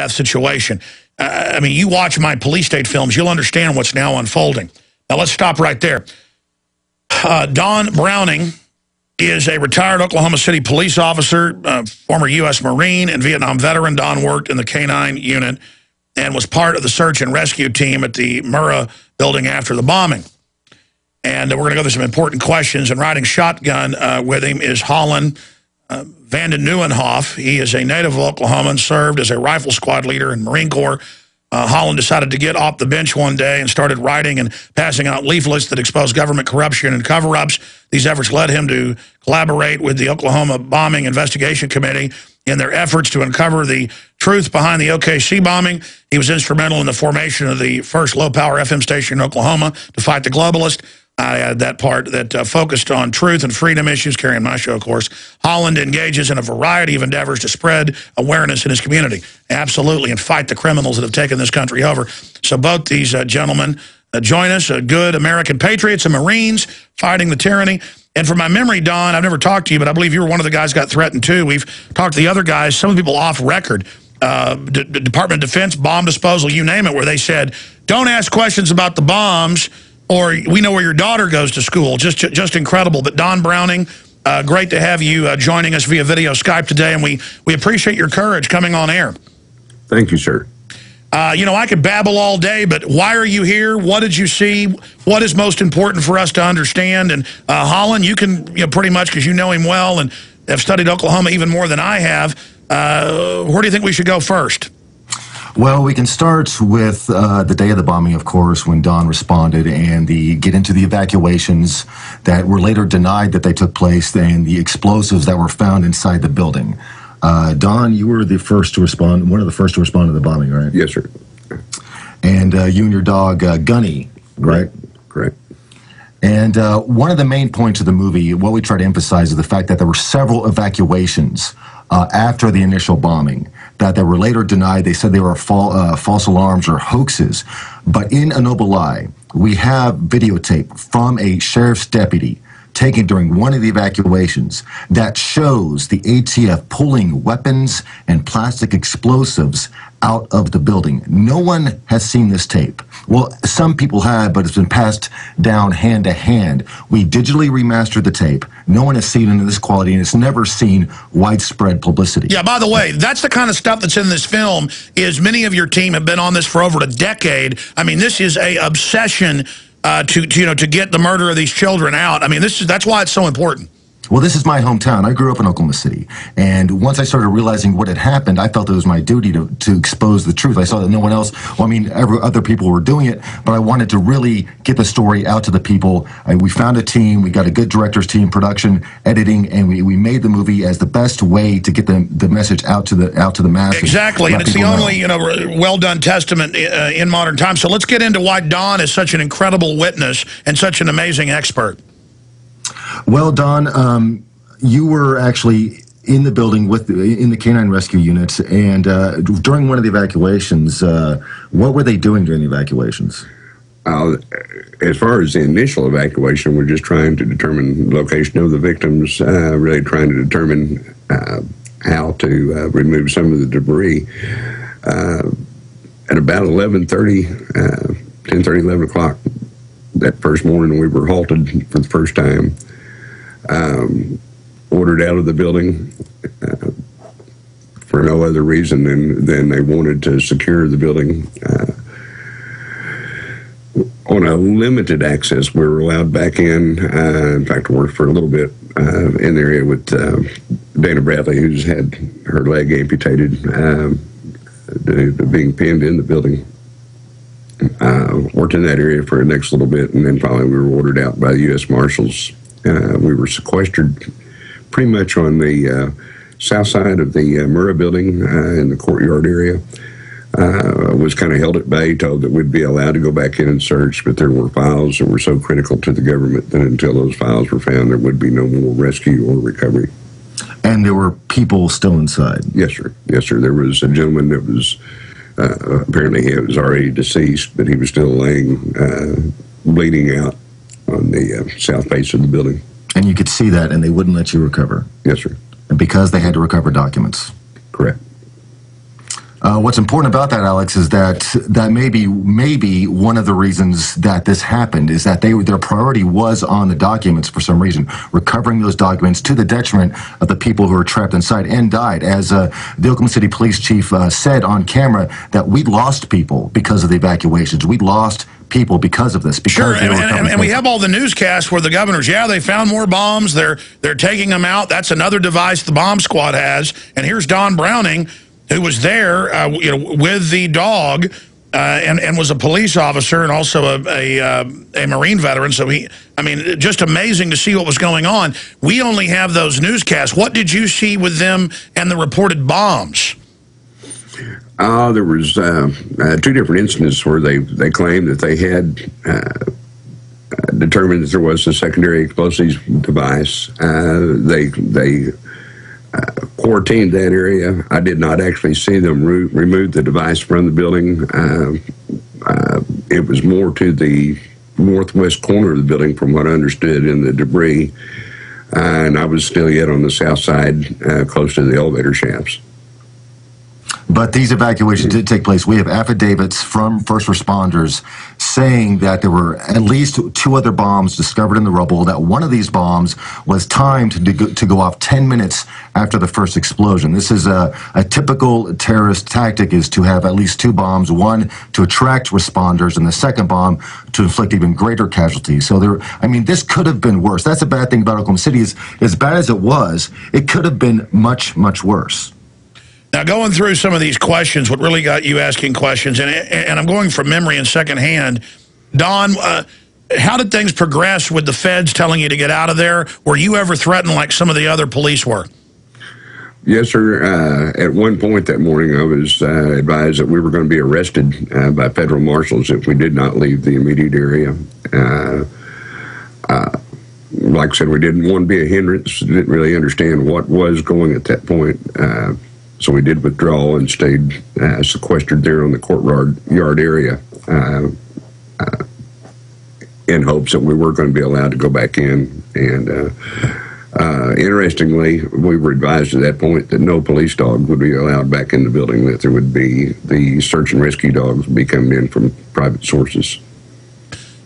that situation. I mean, you watch my police state films, you'll understand what's now unfolding. Now, let's stop right there. Don Browning is a retired Oklahoma City police officer, former U.S. Marine and Vietnam veteran. Don worked in the K-9 unit and was part of the search and rescue team at the Murrah building after the bombing. And we're going to go through some important questions. And riding shotgun with him is Holland Vanden Nieuwenhof. He is a native of Oklahoma and served as a rifle squad leader in Marine Corps. Holland decided to get off the bench one day and started writing and passing out leaflets that exposed government corruption and cover-ups. These efforts led him to collaborate with the Oklahoma Bombing Investigation Committee in their efforts to uncover the truth behind the OKC bombing. He was instrumental in the formation of the first low-power FM station in Oklahoma to fight the globalists. I had that part that focused on truth and freedom issues, carrying my show, of course. Holland engages in a variety of endeavors to spread awareness in his community. Absolutely, and fight the criminals that have taken this country over. So both these gentlemen join us, good American patriots and Marines fighting the tyranny. And from my memory, Don, I've never talked to you, but I believe you were one of the guys who got threatened too. We've talked to the other guys, some of the people off record, Department of Defense, bomb disposal, you name it, where they said, don't ask questions about the bombs, or we know where your daughter goes to school. Just incredible. But Don Browning, great to have you joining us via video Skype today, and we appreciate your courage coming on air. Thank you, sir. You know, I could babble all day, but why are you here? What did you see? What is most important for us to understand? And Holland, you can pretty much, because you know him well and have studied Oklahoma even more than I have, where do you think we should go first? Well, we can start with the day of the bombing, of course, when Don responded, and get into the evacuations that were later denied that they took place, and the explosives that were found inside the building. Don, you were the first to respond, one of the first to respond to the bombing, right? Yes, sir. And you and your dog, Gunny, right? Correct. And one of the main points of the movie, what we try to emphasize, is the fact that there were several evacuations after the initial bombing that they were later denied. They said they were false alarms or hoaxes. But in A Noble Lie, we have videotape from a sheriff's deputy taken during one of the evacuations that shows the ATF pulling weapons and plastic explosives out of the building. No one has seen this tape. Well, some people have, but it's been passed down hand to hand. We digitally remastered the tape. No one has seen it in this quality, and it's never seen widespread publicity. Yeah, by the way, that's the kind of stuff that's in this film. Is many of your team have been on this for over a decade. I mean, this is a obsession to get the murder of these children out. I mean, that's why it's so important. Well, this is my hometown. I grew up in Oklahoma City. And once I started realizing what had happened, I felt it was my duty to expose the truth. I saw that no one else, well, I mean, other people were doing it, but I wanted to really get the story out to the people. We found a team. We got a good director's team, production, editing, and we made the movie as the best way to get the message out to the masses. Exactly, and it's the only well-done testament in modern times. So let's get into why Don is such an incredible witness and such an amazing expert. Well, Don, you were actually in the building in the K-9 rescue units, and during one of the evacuations, what were they doing during the evacuations? As far as the initial evacuation, we're just trying to determine the location of the victims, really trying to determine how to remove some of the debris. At about 10:30, 11 o'clock that first morning, we were halted for the first time. Ordered out of the building for no other reason than they wanted to secure the building. On a limited access, we were allowed back in. In fact, I worked for a little bit in the area with Dana Bradley, who's had her leg amputated, being pinned in the building. Worked in that area for the next little bit, and then finally we were ordered out by the U.S. Marshals. We were sequestered pretty much on the south side of the Murrah building in the courtyard area. Was kind of held at bay, told that we'd be allowed to go back in and search, but there were files that were so critical to the government that until those files were found, there would be no more rescue or recovery. And there were people still inside? Yes, sir. Yes, sir. There was a gentleman that was, apparently he was already deceased, but he was still laying, bleeding out on the south face of the building. And you could see that, and they wouldn't let you recover? Yes, sir. And because they had to recover documents? Correct. What's important about that, Alex, is that maybe one of the reasons that this happened is that their priority was on the documents for some reason, recovering those documents to the detriment of the people who were trapped inside and died. As the Oklahoma City Police Chief said on camera, that we lost people because of the evacuations. We lost people because of this. Sure, and we have all the newscasts where the governors, they found more bombs. They're taking them out. That's another device the bomb squad has. And here's Don Browning, who was there, with the dog, and was a police officer and also a Marine veteran. So just amazing to see what was going on. We only have those newscasts. What did you see with them and the reported bombs? There was 2 different incidents where they claimed that they had determined that there was a secondary explosives device. They quarantined that area. I did not actually see them remove the device from the building. It was more to the northwest corner of the building, from what I understood, in the debris. And I was still yet on the south side, close to the elevator shafts. But these evacuations did take place. We have affidavits from first responders saying that there were at least 2 other bombs discovered in the rubble, that one of these bombs was timed to go off 10 minutes after the first explosion. This is a typical terrorist tactic, is to have at least 2 bombs, one to attract responders and the second bomb to inflict even greater casualties. So this could have been worse. That's a bad thing about Oklahoma City. Is as bad as it was, it could have been much, much worse. Now, going through some of these questions, what really got you asking questions, and I'm going from memory and secondhand, Don, how did things progress with the feds telling you to get out of there? Were you ever threatened like some of the other police were? Yes, sir. At one point that morning, I was advised that we were going to be arrested by federal marshals if we did not leave the immediate area. Like I said, we didn't want to be a hindrance, didn't really understand what was going at that point. So we did withdraw and stayed sequestered there on the courtyard area in hopes that we were going to be allowed to go back in. And interestingly, we were advised at that point that no police dog would be allowed back in the building, that there would be the search and rescue dogs would be coming in from private sources.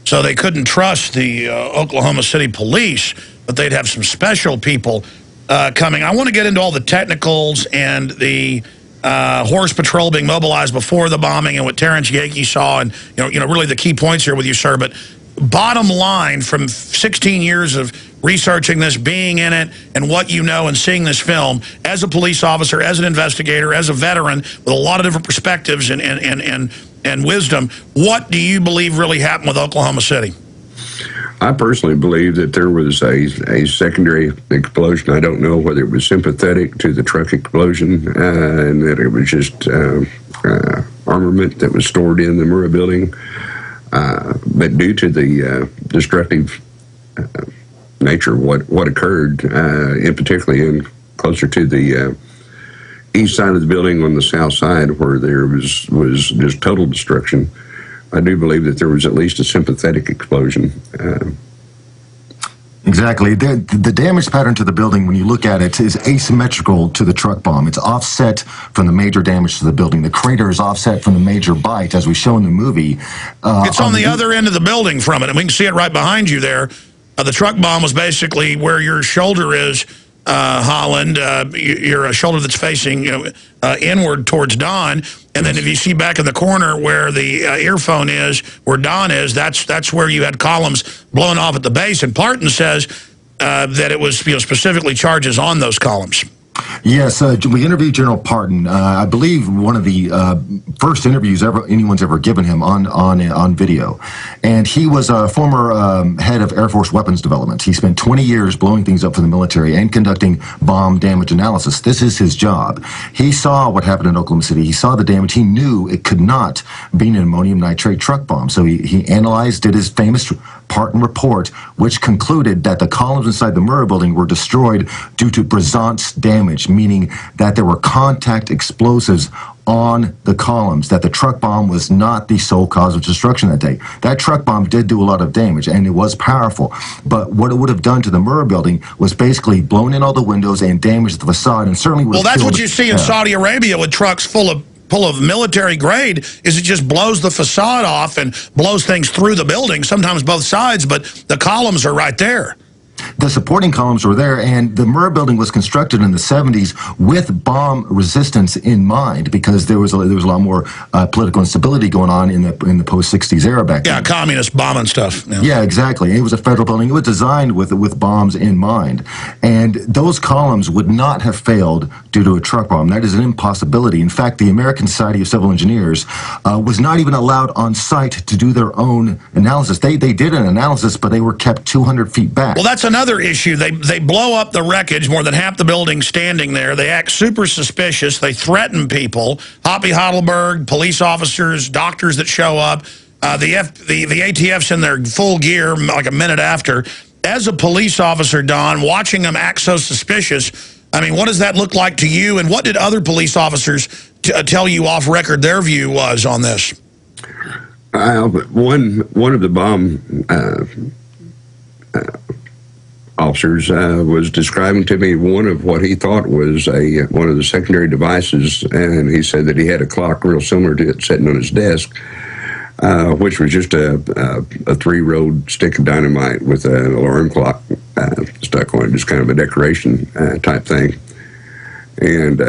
So they couldn't trust the Oklahoma City police, but they'd have some special people coming. I want to get into all the technicals and the horse patrol being mobilized before the bombing and what Terrence Yakey saw, and really the key points here with you, sir. But bottom line, from 16 years of researching this, being in it, and what you know and seeing this film, as a police officer, as an investigator, as a veteran, with a lot of different perspectives and wisdom, what do you believe really happened with Oklahoma City? I personally believe that there was a secondary explosion. I don't know whether it was sympathetic to the truck explosion and that it was just armament that was stored in the Murrah building. But due to the destructive nature of what occurred, in particularly closer to the east side of the building on the south side where there was just total destruction, I do believe that there was at least a sympathetic explosion. Exactly. The damage pattern to the building, when you look at it, is asymmetrical to the truck bomb. It's offset from the major damage to the building. The crater is offset from the major bite, as we show in the movie. It's on the other end of the building from it, and we can see it right behind you there. The truck bomb was basically where your shoulder is, Holland. Your shoulder that's facing inward towards Don. And then if you see back in the corner where the earphone is, where Don is, that's where you had columns blown off at the base. And Parton says that it was specifically charges on those columns. Yes, we interviewed General Parton. I believe one of the first interviews anyone's ever given him on video. And he was a former head of Air Force weapons development. He spent 20 years blowing things up for the military and conducting bomb damage analysis. This is his job. He saw what happened in Oklahoma City. He saw the damage. He knew it could not be an ammonium nitrate truck bomb. So he analyzed, did his famous Parton report, which concluded that the columns inside the Murrah building were destroyed due to brisance damage, meaning that there were contact explosives on the columns, that the truck bomb was not the sole cause of destruction that day. That truck bomb did do a lot of damage, and it was powerful. But what it would have done to the Murrah building was basically blown in all the windows and damaged the facade, and certainly would have that's what you see in Saudi Arabia with trucks full of full of military grade is it just blows the facade off and blows things through the building, sometimes both sides, but the columns are right there. The supporting columns were there, and the Murrah building was constructed in the 70s with bomb resistance in mind, because there was a lot more political instability going on in the post-60s era back then. Yeah, communist bombing stuff. Yeah, exactly. It was a federal building. It was designed with bombs in mind, and those columns would not have failed due to a truck bomb. That is an impossibility. In fact, the American Society of Civil Engineers was not even allowed on site to do their own analysis. They did an analysis, but they were kept 200 feet back. Well, that's another issue. They blow up the wreckage, more than half the building standing there. They act super suspicious. They threaten people. Hoppy Heidelberg, police officers, doctors that show up. The ATF's in their full gear like a minute after. As a police officer, Don, watching them act so suspicious, I mean, what does that look like to you? And what did other police officers tell you off record their view was on this? One of the bomb officers was describing to me one of what he thought was one of the secondary devices, and he said that he had a clock real similar to it sitting on his desk, which was just a 3-rolled stick of dynamite with an alarm clock stuck on it, just kind of a decoration type thing. And